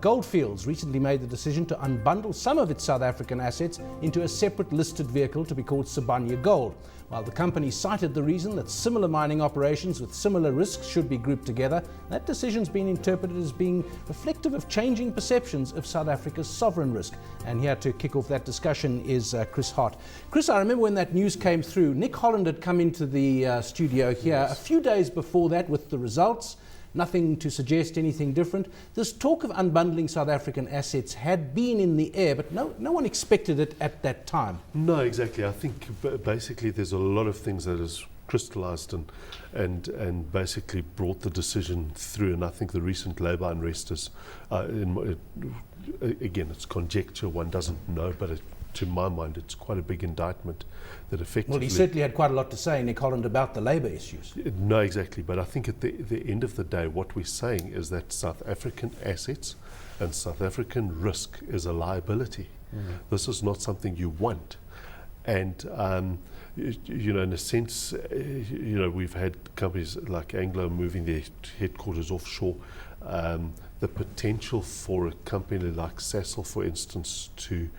Goldfields recently made the decision to unbundle some of its South African assets into a separate listed vehicle to be called Sibanye Gold. While the company cited the reason that similar mining operations with similar risks should be grouped together, that decision's been interpreted as being reflective of changing perceptions of South Africa's sovereign risk. And here to kick off that discussion is Chris Hart. Chris, I remember when that news came through, Nick Holland had come into the studio here a few days before that with the results. Nothing to suggest anything different. This talk of unbundling South African assets had been in the air, but no one expected it at that time. No, exactly. I think basically there's a lot of things that has crystallized and basically brought the decision through. And I think the recent labour unrest is, again, it's conjecture, one doesn't know, but to my mind, it's quite a big indictment that effectively... Well, he certainly had quite a lot to say, Nick Holland, about the labour issues. No, exactly. But I think at the end of the day, what we're saying is that South African assets and South African risk is a liability. This is not something you want. And, in a sense, we've had companies like Anglo moving their headquarters offshore. The potential for a company like Sasol, for instance, to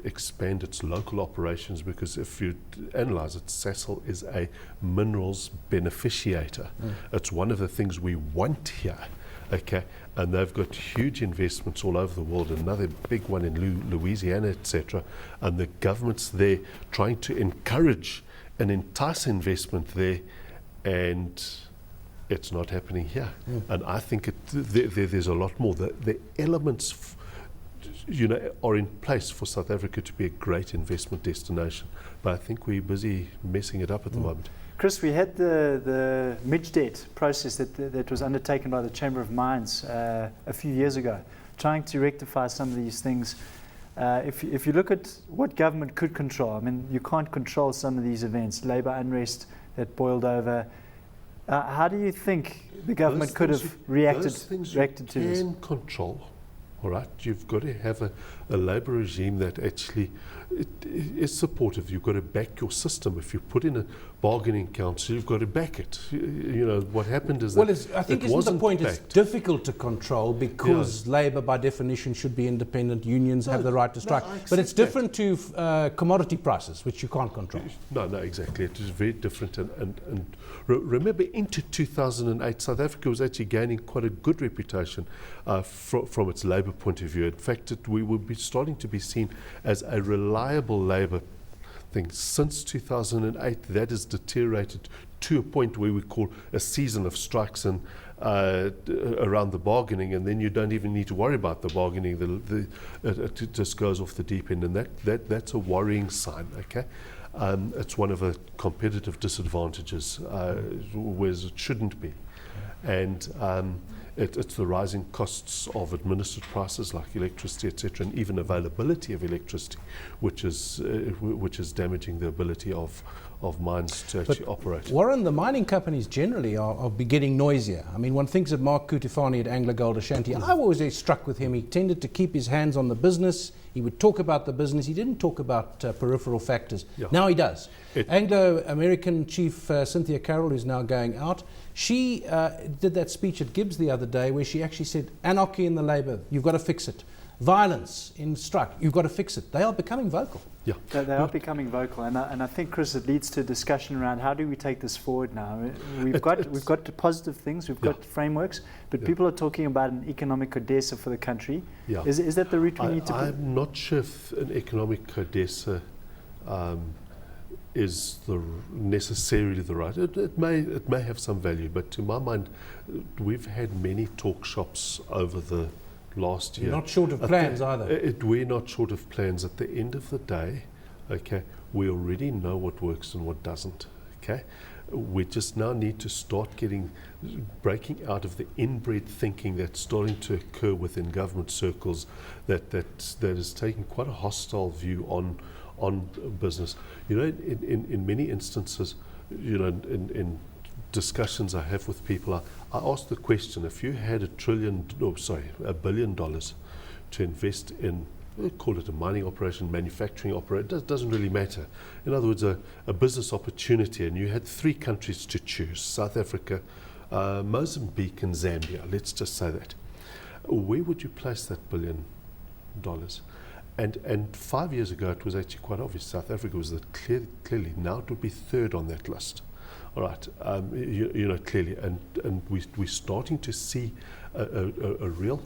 expand its local operations, because if you analyse it, Sasol is a minerals beneficiator. It's one of the things we want here, okay? And they've got huge investments all over the world, another big one in Louisiana, etc. And the government's there trying to encourage and entice investment there, and it's not happening here. And I think there's a lot more. The elements are in place for South Africa to be a great investment destination. But I think we're busy messing it up at the moment. Chris, we had the Midget process that was undertaken by the Chamber of Mines a few years ago, trying to rectify some of these things. If you look at what government could control, I mean, you can't control some of these events, labour unrest that boiled over. How do you think the government could have reacted to this? You can control. All right, you've got to have a labour regime that actually is supportive. You've got to back your system. If you put in a bargaining council, you've got to back it. What happened is that I think isn't the point it's difficult to control because labour by definition should be independent, unions have the right to strike. But it's different to commodity prices, which you can't control. No, exactly. It is very different. And remember, into 2008, South Africa was actually gaining quite a good reputation from its labour point of view. In fact, we would be starting to be seen as a reliable labour thing. Since 2008, that has deteriorated to a point where we call a season of strikes and around the bargaining, and then you don't even need to worry about the bargaining. It just goes off the deep end, and that's a worrying sign. Okay, it's one of the competitive disadvantages, whereas it shouldn't be, and it's the rising costs of administered prices like electricity, etc., and even availability of electricity, which is damaging the ability of mines to actually operate. Warren, the mining companies generally are getting noisier. I mean, one thinks of Mark Cutifani at Anglo Gold Ashanti. I was always struck with him. He tended to keep his hands on the business. He would talk about the business. He didn't talk about peripheral factors. Yeah. Now he does. Anglo-American chief Cynthia Carroll, who's now going out, she did that speech at Gibbs the other day where she actually said, anarchy in the labour, you've got to fix it. Violence in strike, you've got to fix it. They are becoming vocal. Yeah, they are becoming vocal, and I think, Chris, it leads to a discussion around how do we take this forward now. We've got the positive things, we've got frameworks, but people are talking about an economic codessa for the country. Yeah. Is that the route we need to go? I'm not sure if an economic codessa is necessarily the right. It may have some value, but to my mind, we've had many talk shops over the last year. You're not short of plans either. We're not short of plans. At the end of the day, okay, we already know what works and what doesn't. Okay, we just now need to start breaking out of the inbred thinking that's starting to occur within government circles that is taking quite a hostile view on business. In many instances, in discussions I have with people, I ask the question: if you had $1 billion to invest in, call it a mining operation, manufacturing operation, it doesn't really matter. In other words, a business opportunity, and you had 3 countries to choose: South Africa, Mozambique, and Zambia. Let's just say that. where would you place that $1 billion? And 5 years ago, it was actually quite obvious. South Africa was clearly, now it would be third on that list. All right, clearly, and we're starting to see a real.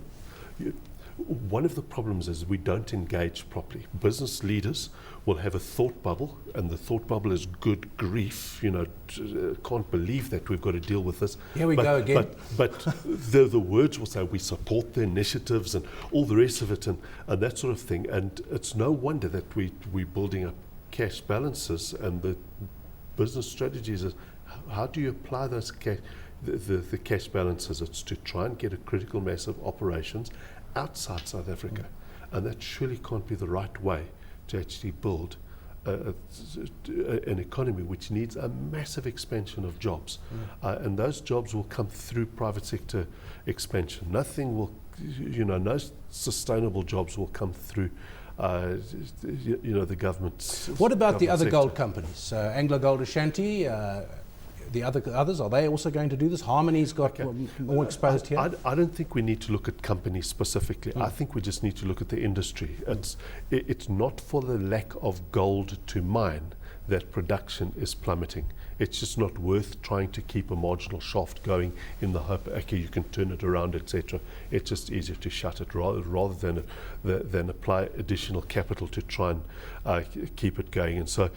One of the problems is we don't engage properly. Business leaders will have a thought bubble, and the thought bubble is good grief. Can't believe that we've got to deal with this. Here we go again. But the words will say we support the initiatives and all the rest of it, and that sort of thing. And it's no wonder that we're building up cash balances, and the business strategies is how do you apply those the cash balances? It's to try and get a critical mass of operations outside South Africa, and that surely can't be the right way to actually build an economy which needs a massive expansion of jobs, and those jobs will come through private sector expansion. Nothing will, no sustainable jobs will come through the government's. What about the other sector. gold companies? Anglo Gold Ashanti, the others, are they also going to do this? Harmony's got more exposed here. I don't think we need to look at companies specifically. I think we just need to look at the industry. It's not for the lack of gold to mine that production is plummeting. It's just not worth trying to keep a marginal shaft going in the hope, okay, you can turn it around, etc. It's just easier to shut it rather than apply additional capital to try and keep it going. And so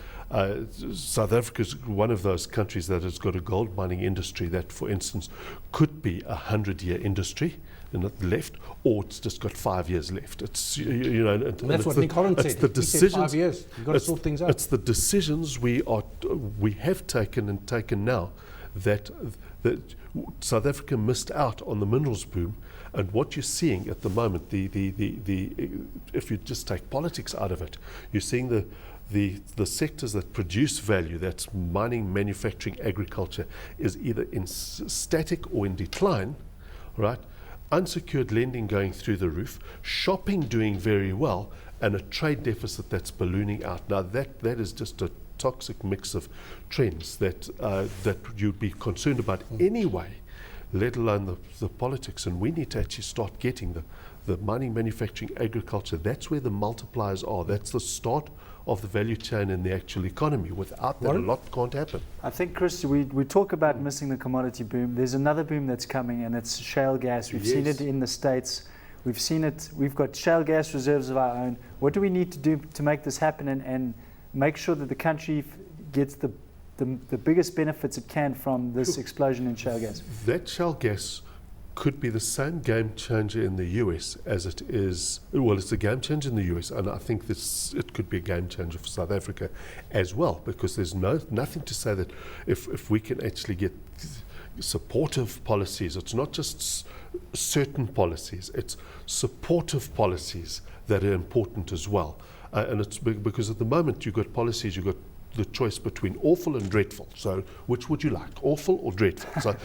South Africa is one of those countries that has got a gold mining industry that, for instance, could be a 100-year industry left, or it's just got 5 years left. It's and that's what Nick Holland said. The decisions, he said 5 years. You've got to sort things out. It's the decisions we have taken now that South Africa missed out on the minerals boom, and what you're seeing at the moment, if you just take politics out of it, you're seeing the sectors that produce value, that's mining, manufacturing, agriculture, is either in static or in decline, right? Unsecured lending going through the roof, shopping doing very well, and a trade deficit that's ballooning out. Now that is just a toxic mix of trends that you'd be concerned about anyway, let alone the politics. And we need to actually start getting the mining, manufacturing, agriculture. That's where the multipliers are. That's the start of the value chain in the actual economy. Without that, a lot can't happen. I think, Chris, we talk about missing the commodity boom. There's another boom that's coming, and it's shale gas. We've seen it in the States. We've seen it. We've got shale gas reserves of our own. What do we need to do to make this happen and make sure that the country gets the biggest benefits it can from this explosion in shale gas? That shale gas could be the same game changer in the US as it is. Well, it's a game changer in the US, and I think it could be a game changer for South Africa as well, because there's nothing to say that if we can actually get supportive policies, it's not just certain policies, it's supportive policies that are important as well. And it's because at the moment you've got policies, you've got the choice between awful and dreadful. So which would you like, awful or dreadful? So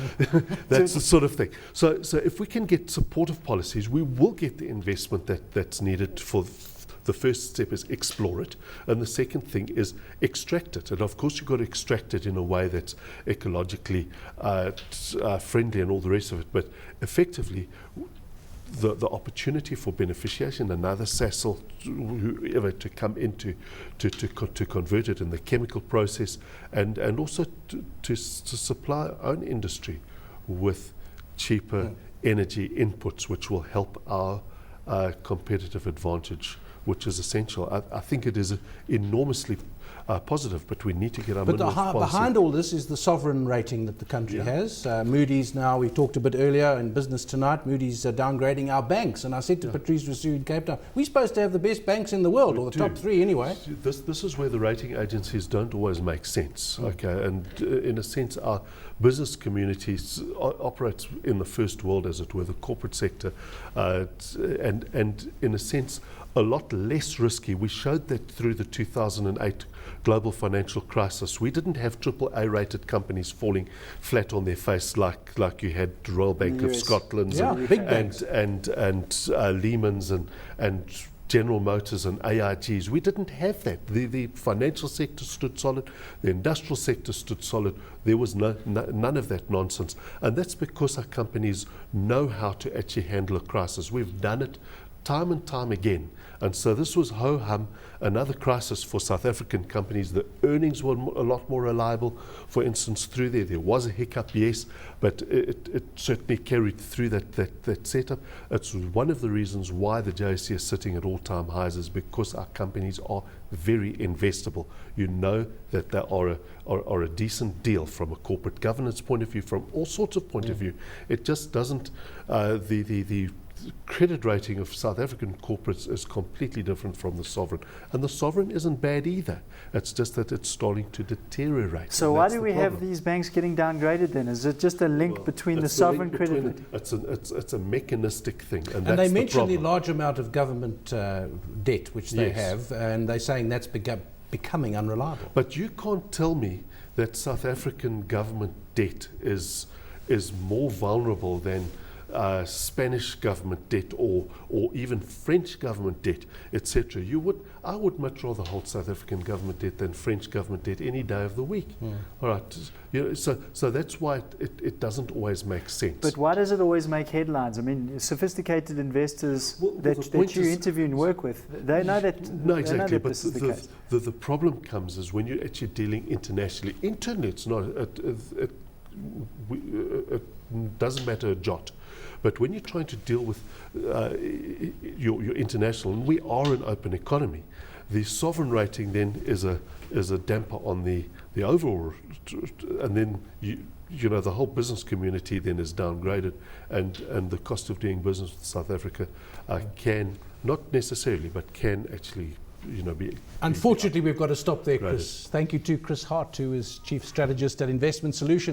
that's the sort of thing. So if we can get supportive policies, we will get the investment that's needed. For the first step is explore it, and the second thing is extract it. And of course you've got to extract it in a way that's ecologically friendly and all the rest of it. But effectively, the opportunity for beneficiation, another Sasol, whoever, to come into to convert it in the chemical process, and also to supply our own industry with cheaper energy inputs, which will help our competitive advantage, which is essential. I think it is enormously positive, but we need to get our minerals policy. Behind all this is the sovereign rating that the country has. Moody's, now we talked a bit earlier in Business Tonight, Moody's downgrading our banks. And I said to Patrice Rousseau in Cape Town, we're supposed to have the best banks in the world, or the top three anyway. This is where the rating agencies don't always make sense. Okay, and in a sense, our business communities operates in the first world, as it were, the corporate sector, and in a sense, a lot less risky. We showed that through the 2008 global financial crisis. We didn't have AAA rated companies falling flat on their face like you had Royal Bank of Scotland big banks. and Lehman's and General Motors and AIGs. We didn't have that. The financial sector stood solid, the industrial sector stood solid. There was none of that nonsense. And that's because our companies know how to actually handle a crisis. We've done it time and time again. And so this was ho-hum, another crisis for South African companies. The earnings were a lot more reliable. For instance, through there was a hiccup, yes, but it certainly carried through that setup. It's one of the reasons why the JSE is sitting at all-time highs, is because our companies are very investable. You know that they are a decent deal from a corporate governance point of view, from all sorts of point of view. It just doesn't, the credit rating of South African corporates is completely different from the sovereign. And the sovereign isn't bad either. It's just that it's starting to deteriorate. So why do we have these banks getting downgraded then? Is it just a link between the sovereign credit rating? It's a mechanistic thing. And they mentioned the large amount of government debt which they have, and they're saying that's becoming unreliable. But you can't tell me that South African government debt is more vulnerable than Spanish government debt or even French government debt, etc. I would much rather hold South African government debt than French government debt any day of the week. All right, so that's why it doesn't always make sense. But why does it always make headlines? I mean, sophisticated investors that you interview and work with, they know that. No, exactly. But this is the case. The problem comes is when you're actually dealing internationally. Internet's not. It doesn't matter a jot. But when you're trying to deal with your international, and we are an open economy, the sovereign rating then is a damper on the overall, and then you know the whole business community then is downgraded, and the cost of doing business with South Africa can, not necessarily, but can actually be. Unfortunately, we've got to stop there, Chris. Thank you to Chris Hart, who is Chief Strategist at Investment Solutions.